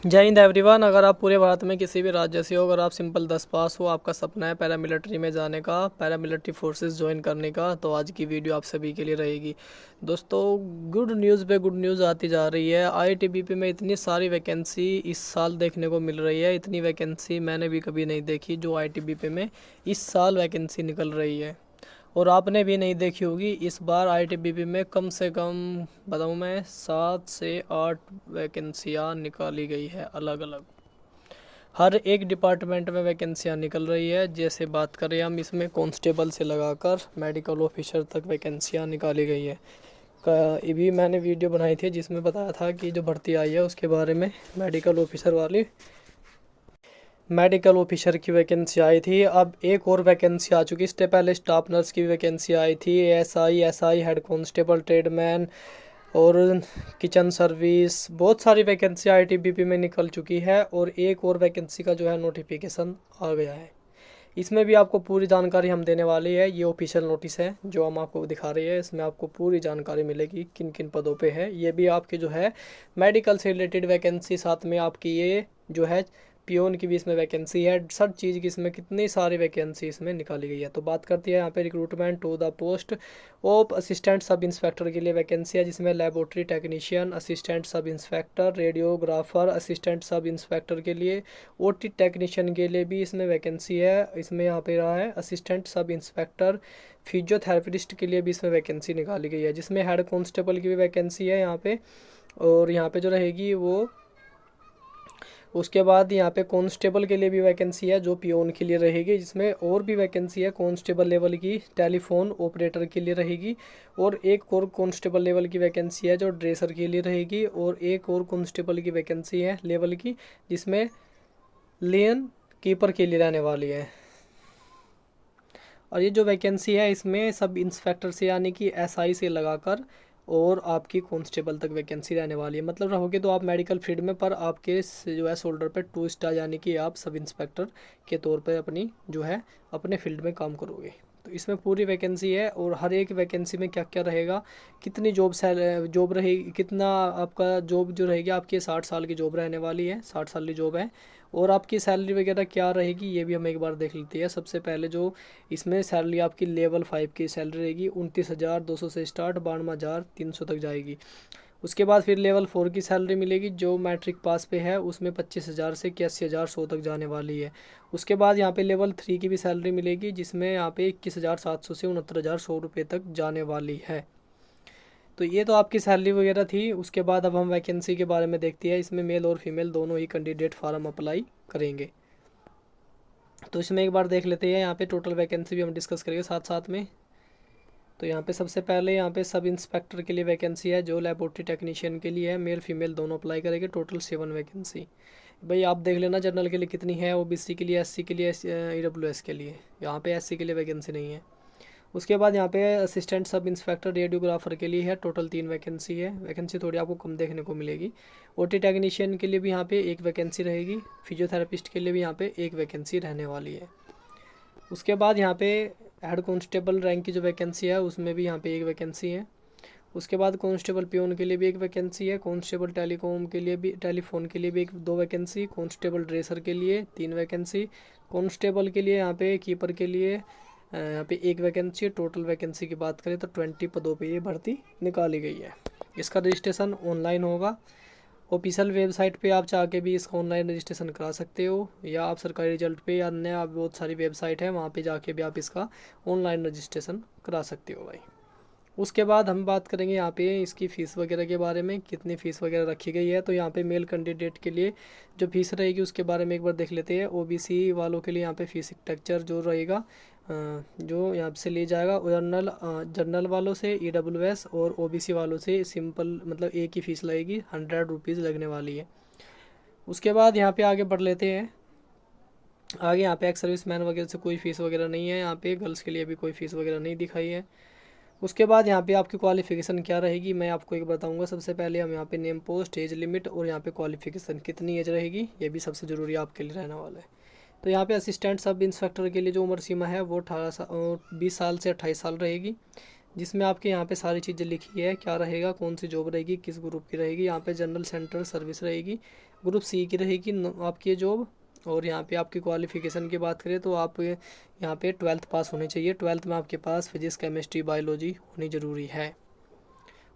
जय हिंद एवरीवन। अगर आप पूरे भारत में किसी भी राज्य से हो, अगर आप सिंपल 10 पास हो, आपका सपना है पैरामिलिट्री में जाने का, पैरामिलिट्री फोर्सेस ज्वाइन करने का, तो आज की वीडियो आप सभी के लिए रहेगी। दोस्तों, गुड न्यूज़ पे गुड न्यूज़ आती जा रही है। आईटीबीपी में इतनी सारी वैकेंसी इस साल देखने को मिल रही है। इतनी वैकेंसी मैंने भी कभी नहीं देखी जो आईटीबीपी में इस साल वैकेंसी निकल रही है, और आपने भी नहीं देखी होगी। इस बार आईटीबीपी में कम से कम बताऊँ मैं 7 से 8 वैकेंसियाँ निकाली गई है। अलग अलग हर एक डिपार्टमेंट में वैकेंसियाँ निकल रही है। जैसे बात करें हम, इसमें कांस्टेबल से लगाकर मेडिकल ऑफिसर तक वैकेंसियाँ निकाली गई है। ये भी मैंने वीडियो बनाई थी जिसमें बताया था कि जो भर्ती आई है उसके बारे में। मेडिकल ऑफिसर की वैकेंसी आई थी। अब एक और वैकेंसी आ चुकी। इससे पहले स्टाफ नर्स की वैकेंसी आई थी, एसआई हेड कांस्टेबल, ट्रेडमैन और किचन सर्विस। बहुत सारी वैकेंसी आईटीबीपी में निकल चुकी है, और एक और वैकेंसी का जो है नोटिफिकेशन आ गया है। इसमें भी आपको पूरी जानकारी हम देने वाले हैं। ये ऑफिशियल नोटिस है जो हम आपको दिखा रहे हैं। इसमें आपको पूरी जानकारी मिलेगी किन किन पदों पे है। ये भी आपकी जो है मेडिकल से रिलेटेड वैकेंसी, साथ में आपकी ये जो है पियोन की भी इसमें वैकेंसी है। सब चीज़ की इसमें कितनी सारी वैकेंसी इसमें निकाली गई है। तो बात करती है यहाँ पे recruitment to the post of assistant sub inspector के लिए वैकेंसी है, जिसमें laboratory technician, assistant sub inspector, radiographer, assistant sub inspector के लिए, ओटी टेक्नीशियन के लिए भी इसमें वैकेंसी है। इसमें यहाँ पे रहा है असिस्टेंट सब इंस्पेक्टर। फिजियोथेरेपिस्ट के लिए भी इसमें वैकेंसी निकाली गई है, जिसमें हेड कांस्टेबल की भी वैकेंसी है यहाँ पे। और यहाँ पे जो रहेगी वो, उसके बाद यहाँ पे कांस्टेबल के लिए भी वैकेंसी है जो पियोन के लिए रहेगी, जिसमें और भी वैकेंसी है कांस्टेबल लेवल की, टेलीफोन ऑपरेटर के लिए रहेगी। और एक और कांस्टेबल लेवल की वैकेंसी है जो ड्रेसर के लिए रहेगी। और एक और कांस्टेबल की वैकेंसी है लेवल की, जिसमें लेन कीपर के लिए रहने वाली है। और ये जो वैकेंसी है इसमें सब इंस्पेक्टर से यानी कि एसआई से लगाकर और आपकी कांस्टेबल तक वैकेंसी रहने वाली है। मतलब रहोगे तो आप मेडिकल फील्ड में, पर आपके जो है शोल्डर पे 2 स्टार यानी कि आप सब इंस्पेक्टर के तौर पे अपनी जो है अपने फील्ड में काम करोगे। तो इसमें पूरी वैकेंसी है, और हर एक वैकेंसी में क्या क्या रहेगा, कितनी जॉब रहेगी, कितना आपका जॉब जो रहेगी आपकी 60 साल की जॉब रहने वाली है, 60 साल की जॉब है। और आपकी सैलरी वगैरह क्या रहेगी ये भी हम एक बार देख लेते हैं। सबसे पहले जो इसमें सैलरी आपकी लेवल 5 की सैलरी रहेगी, 29,200 से स्टार्ट 52,300 तक जाएगी। उसके बाद फिर लेवल 4 की सैलरी मिलेगी जो मैट्रिक पास पे है, उसमें 25,000 से 81,100 तक जाने वाली है। उसके बाद यहाँ पे लेवल 3 की भी सैलरी मिलेगी, जिसमें यहाँ पे 21,700 से 69,100 रुपये तक जाने वाली है। तो ये तो आपकी सैलरी वगैरह थी। उसके बाद अब हम वैकेंसी के बारे में देखते हैं। इसमें मेल और फीमेल दोनों ही कैंडिडेट फार्म अप्लाई करेंगे। तो इसमें एक बार देख लेते हैं। यहाँ पे टोटल वैकेंसी भी हम डिस्कस करेंगे साथ साथ में। तो यहाँ पे सबसे पहले यहाँ पे सब इंस्पेक्टर के लिए वैकेंसी है जो लेबोरेटरी टेक्नीशियन के लिए है। मेल फीमेल दोनों अप्लाई करेंगे। Total 7 vacancy. भाई आप देख लेना जनरल के लिए कितनी है, ओबीसी के लिए, एससी के लिए, ईडब्ल्यूएस के लिए। यहाँ पे एससी के लिए वैकेंसी नहीं है। उसके बाद यहाँ पे असिस्टेंट सब इंस्पेक्टर रेडियोग्राफर के लिए है। टोटल 3 वैकेंसी है। वैकेंसी थोड़ी आपको कम देखने को मिलेगी। ओटी टेक्नीशियन के लिए भी यहाँ पे एक वैकेंसी रहेगी। फिजियोथेरेपिस्ट के लिए भी यहाँ पे एक वैकेंसी रहने वाली है। उसके बाद यहाँ पे हेड कांस्टेबल रैंक की जो वैकेंसी है उसमें भी यहाँ पे एक वैकेंसी है। उसके बाद कांस्टेबल पियोन के लिए भी एक वैकेंसी है। कांस्टेबल टेलीकॉम के लिए भी, टेलीफोन के लिए भी 2 वैकेंसी। कांस्टेबल ड्रेसर के लिए 3 वैकेंसी। कांस्टेबल के लिए यहाँ पे कीपर के लिए यहाँ पे एक वैकेंसी। टोटल वैकेंसी की बात करें तो 20 पदों पे ये भर्ती निकाली गई है। इसका रजिस्ट्रेशन ऑनलाइन होगा। ऑफिशियल वेबसाइट पे आप चाह के भी इसका ऑनलाइन रजिस्ट्रेशन करा सकते हो, या आप सरकारी रिजल्ट पे या अन्य आप बहुत सारी वेबसाइट है वहाँ पे जाके भी आप इसका ऑनलाइन रजिस्ट्रेशन करा सकते हो भाई। उसके बाद हम बात करेंगे यहाँ पे इसकी फ़ीस वगैरह के बारे में, कितनी फ़ीस वगैरह रखी गई है। तो यहाँ पे मेल कैंडिडेट के लिए जो फीस रहेगी उसके बारे में एक बार देख लेते हैं। ओबीसी वालों के लिए यहाँ पे फीस स्ट्रक्चर जो रहेगा, जो यहाँ से ले जाएगा जनरल वालों से ईडब्ल्यूएस और ओबीसी वालों से सिंपल, मतलब एक ही फ़ीस लगेगी, 100 रुपीज़ लगने वाली है। उसके बाद यहाँ पे आगे बढ़ लेते हैं। आगे यहाँ पे एक्स सर्विस मैन वगैरह से कोई फ़ीस वगैरह नहीं है। यहाँ पे गर्ल्स के लिए भी कोई फ़ीस वगैरह नहीं दिखाई है। उसके बाद यहाँ पे आपकी क्वालिफ़िकेशन क्या रहेगी मैं आपको एक बताऊंगा। सबसे पहले हम यहाँ पे नेम, पोस्ट, एज लिमिट और यहाँ पे क्वालिफ़िकेशन कितनी एज रहेगी ये भी सबसे ज़रूरी आपके लिए रहने वाला है। तो यहाँ पे असिस्टेंट सब इंस्पेक्टर के लिए जो उम्र सीमा है वो 20 साल से 28 साल रहेगी। जिसमें आपके यहाँ पे सारी चीज़ें लिखी है, क्या रहेगा, कौन सी जॉब रहेगी, किस ग्रुप की रहेगी। यहाँ पे जनरल सेंट्रल सर्विस रहेगी, ग्रुप सी की रहेगी आपकी ये जॉब। और यहाँ पे आपकी क्वालिफ़िकेशन की बात करें तो आप यहाँ पे 12th पास होनी चाहिए। 12th में आपके पास फिजिक्स केमिस्ट्री बायोलॉजी होनी ज़रूरी है।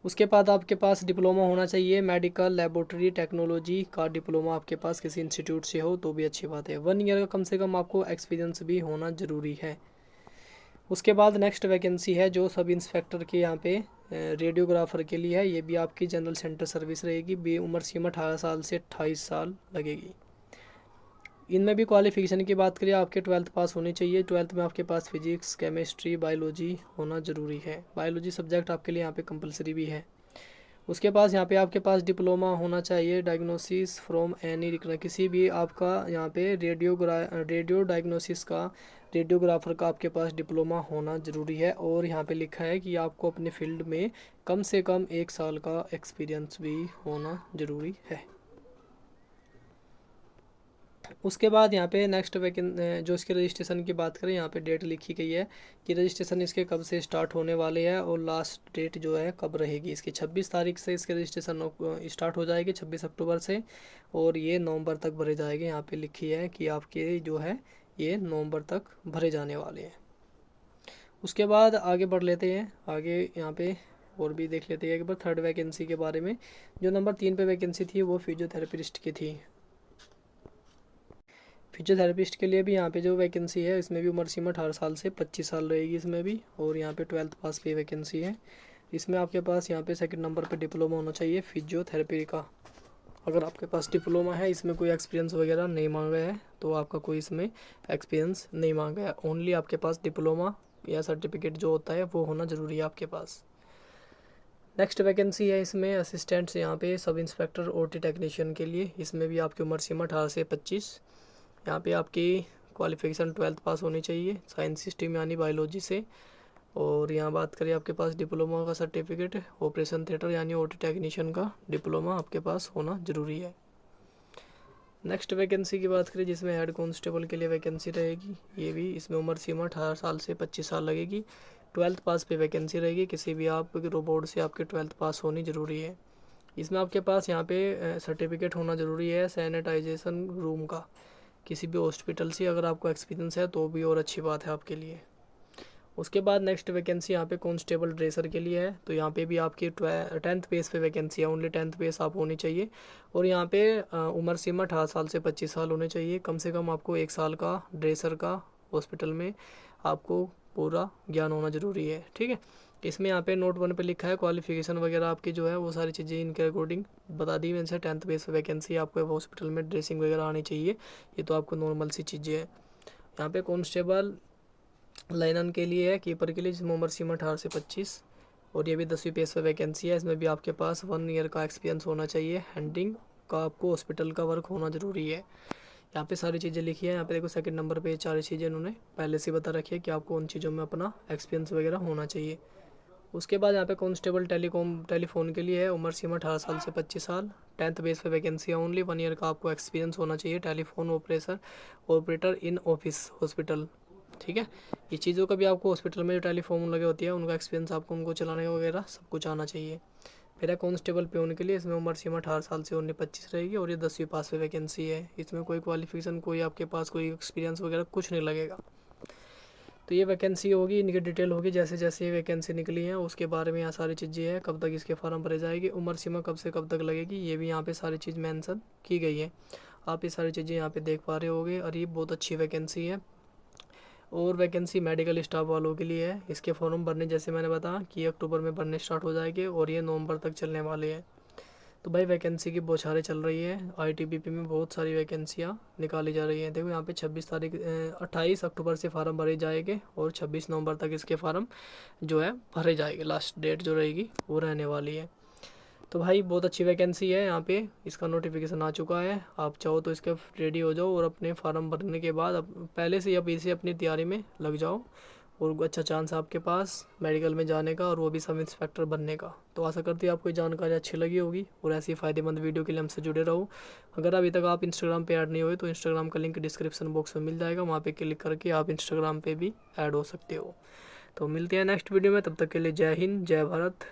उसके बाद आपके पास डिप्लोमा होना चाहिए, मेडिकल लेबोरेटरी टेक्नोलॉजी का डिप्लोमा आपके पास किसी इंस्टीट्यूट से हो तो भी अच्छी बात है। 1 ईयर का कम से कम आपको एक्सपीरियंस भी होना ज़रूरी है। उसके बाद नेक्स्ट वैकेंसी है जो सब इंस्पेक्टर के यहाँ पे रेडियोग्राफर के लिए है। ये भी आपकी जनरल सेंटर सर्विस रहेगी। बी उम्र सीमा 18 साल से 28 साल लगेगी। इनमें भी क्वालिफिकेशन की बात करें, आपके 12th पास होनी चाहिए। 12th में आपके पास फिजिक्स केमिस्ट्री बायोलॉजी होना ज़रूरी है। बायोलॉजी सब्जेक्ट आपके लिए यहाँ पे कंपलसरी भी है। उसके पास यहाँ पे आपके पास डिप्लोमा होना चाहिए डायग्नोसिस फ्रॉम एनी, किसी भी आपका यहाँ पे रेडियो डायग्नोसिस का रेडियोग्राफर का आपके पास डिप्लोमा होना ज़रूरी है। और यहाँ पे लिखा है कि आपको अपने फील्ड में कम से कम 1 साल का एक्सपीरियंस भी होना ज़रूरी है। उसके बाद यहाँ पे नेक्स्ट जो इसके रजिस्ट्रेशन की बात करें, यहाँ पे डेट लिखी गई है कि रजिस्ट्रेशन इसके कब से स्टार्ट होने वाले हैं और लास्ट डेट जो है कब रहेगी इसकी। 26 तारीख से इसके रजिस्ट्रेशन स्टार्ट हो जाएगी, 26 अक्टूबर से, और ये नवंबर तक भरे जाएंगे। यहाँ पे लिखी है कि आपके जो है ये नवंबर तक भरे जाने वाले हैं। उसके बाद आगे बढ़ लेते हैं, आगे यहाँ पे और भी देख लेते हैं एक बार थर्ड वैकेंसी के बारे में। जो नंबर 3 पे वैकेंसी थी वो फिजियोथेरेपिस्ट की थी। फिजियोथेरेपिस्ट के लिए भी यहाँ पे जो वैकेंसी है इसमें भी उम्र सीमा 18 साल से 25 साल रहेगी इसमें भी। और यहाँ पे 12th पास की वैकेंसी है। इसमें आपके पास यहाँ पे सेकंड नंबर पे डिप्लोमा होना चाहिए फिजियोथेरेपी का। अगर आपके पास डिप्लोमा है, इसमें कोई एक्सपीरियंस वगैरह नहीं मांगा है तो आपका कोई इसमें एक्सपीरियंस नहीं मांगा है। ओनली आपके पास डिप्लोमा या सर्टिफिकेट जो होता है वो होना ज़रूरी है आपके पास। नेक्स्ट वैकेंसी है इसमें असिस्टेंट्स यहाँ पे सब इंस्पेक्टर ओटी टेक्नीशियन के लिए। इसमें भी आपकी उम्र सीमा 18 से 25। यहाँ पे आपकी क्वालिफिकेशन 12th पास होनी चाहिए साइंस स्ट्रीम यानी बायोलॉजी से। और यहाँ बात करें आपके पास डिप्लोमा का सर्टिफिकेट ऑपरेशन थिएटर यानी ओटी टेक्नीशियन का डिप्लोमा आपके पास होना ज़रूरी है। नेक्स्ट वैकेंसी की बात करें जिसमें हेड कांस्टेबल के लिए वैकेंसी रहेगी। ये भी इसमें उम्र सीमा 18 साल से 25 साल लगेगी। 12th पास पे वैकेंसी रहेगी। किसी भी आप बोर्ड से आपके 12th पास होनी ज़रूरी है। इसमें आपके पास यहाँ पे सर्टिफिकेट होना ज़रूरी है सैनिटाइजेशन रूम का किसी भी हॉस्पिटल से। अगर आपको एक्सपीरियंस है तो भी और अच्छी बात है आपके लिए। उसके बाद नेक्स्ट वैकेंसी यहाँ पे कांस्टेबल ड्रेसर के लिए है। तो यहाँ पे भी आपकी 10th बेस पे वैकेंसी है। ओनली 10th बेस आप होनी चाहिए। और यहाँ पे उम्र सीमा 18 साल से 25 साल होने चाहिए। कम से कम आपको 1 साल का ड्रेसर का हॉस्पिटल में आपको पूरा ज्ञान होना ज़रूरी है। ठीक है, इसमें यहाँ पे नोट 1 पे लिखा है क्वालिफिकेशन वगैरह आपकी जो है वो सारी चीज़ें इनके अकॉर्डिंग बता दी। वैसे 10th बेस वैकेंसी आपको हॉस्पिटल में ड्रेसिंग वगैरह आनी चाहिए, ये तो आपको नॉर्मल सी चीज़ें हैं। यहाँ पे कांस्टेबल लाइनन के लिए है, कीपर के लिए, जिसमें उम्र सीमा 18 से 25। और ये भी 10वीं पेस पे वैकेंसी है। इसमें भी आपके पास 1 ईयर का एक्सपीरियंस होना चाहिए। हैंडलिंग का आपको हॉस्पिटल का वर्क होना ज़रूरी है। यहाँ पे सारी चीज़ें लिखी है। यहाँ पे देखो सेकंड नंबर पे सारी चीज़ें उन्होंने पहले से बता रखी है कि आपको उन चीज़ों में अपना एक्सपीरियंस वगैरह होना चाहिए। उसके बाद यहाँ पे कांस्टेबल टेलीफोन के लिए है। उम्र सीमा 18 साल से 25 साल। 10th बेस पे वैकेंसी है। ओनली 1 ईयर का आपको एक्सपीरियंस होना चाहिए telephone operator in office hospital. ठीक है, ये चीज़ों का भी आपको हॉस्पिटल में जो टेलीफोन लगे होती है उनका एक्सपीरियंस आपको उनको चलाने वगैरह सब कुछ आना चाहिए। फिर है कांस्टेबल प्यून के लिए। इसमें उम्र सीमा 18 साल से 19-25 रहेगी। और ये 10वीं पास पे वैकेंसी है। इसमें कोई क्वालिफिकेशन कोई आपके पास कोई एक्सपीरियंस वगैरह कुछ नहीं लगेगा। तो ये वैकेंसी होगी, इनकी डिटेल होगी जैसे जैसे ये वैकेंसी निकली है उसके बारे में यहाँ सारी चीज़ें हैं। कब तक इसके फॉर्म भरे जाएगी, उम्र सीमा कब से कब तक लगेगी, ये भी यहाँ पे सारी चीज़ मेंशन की गई है। आप ये सारी चीज़ें यहाँ पे देख पा रहे होगे। और ये बहुत अच्छी वैकेंसी है। और वैकेंसी मेडिकल स्टाफ वालों के लिए है। इसके फॉर्म भरने जैसे मैंने बताया कि अक्टूबर में भरने स्टार्ट हो जाएंगे और ये नवंबर तक चलने वाले हैं। तो भाई वैकेंसी की बौछारें चल रही है। आईटीबीपी में बहुत सारी वैकेंसियाँ निकाली जा रही हैं। देखो यहाँ पे 28 अक्टूबर से फार्म भरे जाएंगे और 26 नवंबर तक इसके फार्म जो है भरे जाएंगे। लास्ट डेट जो रहेगी वो रहने वाली है। तो भाई बहुत अच्छी वैकेंसी है। यहाँ पे इसका नोटिफिकेशन आ चुका है। आप चाहो तो इसके रेडी हो जाओ और अपने फार्म भरने के बाद पहले से अभी से अपनी तैयारी में लग जाओ। और अच्छा चांस है आपके पास मेडिकल में जाने का, और वो भी सब इंस्पेक्टर बनने का। तो आशा करती हूँ आपको जानकारी अच्छी लगी होगी और ऐसी फ़ायदेमंद वीडियो के लिए हमसे जुड़े रहो। अगर अभी तक आप इंस्टाग्राम पे ऐड नहीं हुए तो इंस्टाग्राम का लिंक डिस्क्रिप्शन बॉक्स में मिल जाएगा, वहाँ पे क्लिक करके आप इंस्टाग्राम पे भी ऐड हो सकते हो। तो मिलते हैं नेक्स्ट वीडियो में, तब तक के लिए जय हिंद जय भारत।